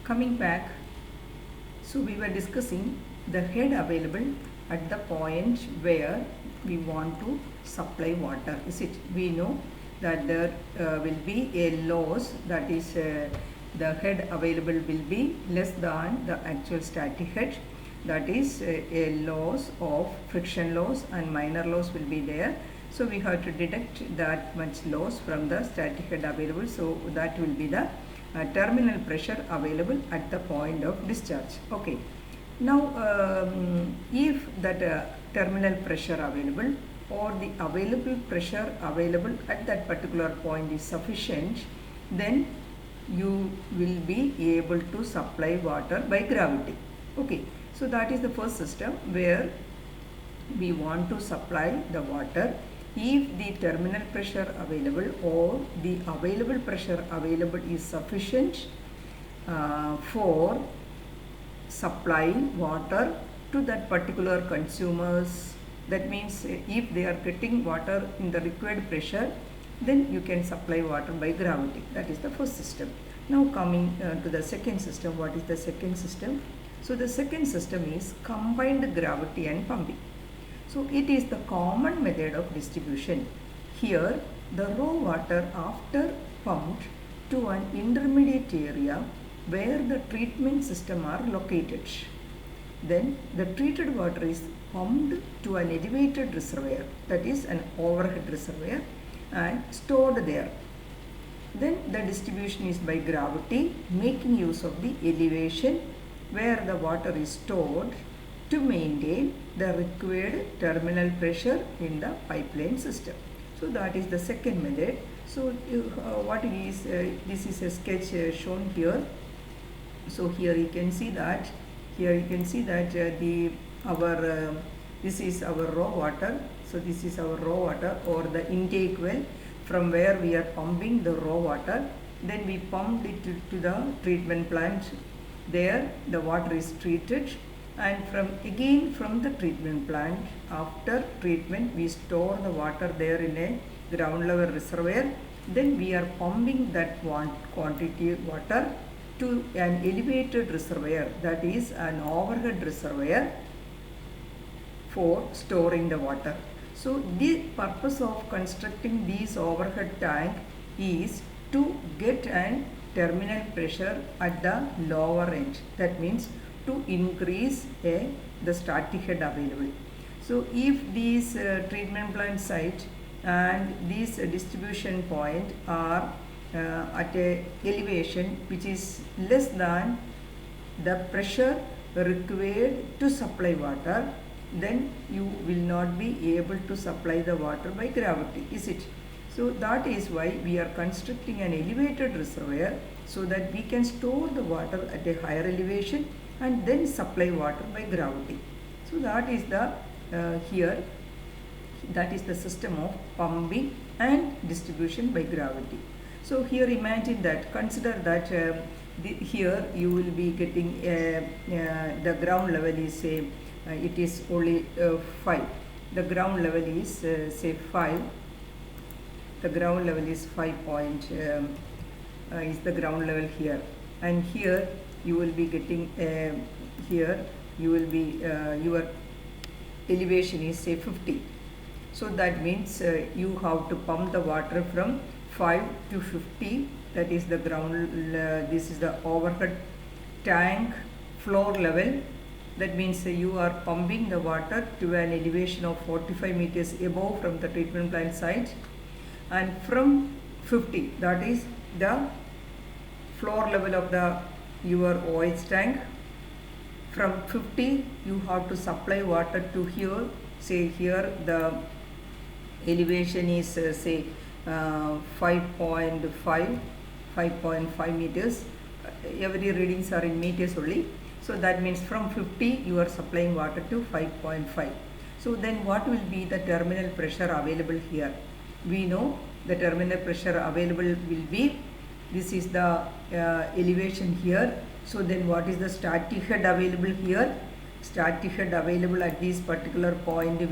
Coming back, so we were discussing the head available at the point where we want to supply water. Is it? We know that there will be a loss, that is the head available will be less than the actual static head, that is a loss of friction loss and minor loss will be there. So we have to deduct that much loss from the static head available. So that will be the terminal pressure available at the point of discharge. Okay. Now if that terminal pressure available or the available pressure available at that particular point is sufficient, then you will be able to supply water by gravity. Okay. So that is the first system where we want to supply the water if the terminal pressure available or the available pressure available is sufficient for supplying water to that particular consumers. That means if they are getting water in the required pressure, then you can supply water by gravity. That is the first system. Now coming to the second system. What is the second system? So the second system is combined gravity and pumping. So it is the common method of distribution. Here the raw water after pumped to an intermediate area where the treatment system are located. Then the treated water is pumped to an elevated reservoir, that is an overhead reservoir, and stored there. Then the distribution is by gravity, making use of the elevation where the water is stored to maintain the required terminal pressure in the pipeline system. So that is the second method. So what is this is a sketch shown here. So here you can see that this is our raw water. So this is our raw water or the intake well from where we are pumping the raw water. Then we pumped it to the treatment plant. There the water is treated, and from the treatment plant, after treatment we store the water there in a ground level reservoir. Then we are pumping that quantity of water to an elevated reservoir, that is an overhead reservoir, for storing the water. So the purpose of constructing this overhead tank is to get an terminal pressure at the lower end. That means to increase the static head available. So if these treatment plant site and this distribution point are at a elevation which is less than the pressure required to supply water, then you will not be able to supply the water by gravity, is it? So that is why we are constructing an elevated reservoir so that we can store the water at a higher elevation and then supply water by gravity. So that is the that is the system of pumping and distribution by gravity. So here imagine that, consider that here you will be getting the ground level is say it is only 5. The ground level is say 5. The ground level is 5 point is the ground level here, and here you will be getting here you will be your elevation is say 50. So that means you have to pump the water from 5 to 50, that is the ground this is the overhead tank floor level. That means you are pumping the water to an elevation of 45 meters above from the treatment plant site, and from 50, that is the floor level of the your OH tank. From 50 you have to supply water to here. Say here the elevation is say 5.5 meters. Every readings are in meters only. So that means from 50 you are supplying water to 5.5. So then what will be the terminal pressure available here? We know the terminal pressure available will be, this is the elevation here. So then what is the static head available here? Static head available at this particular point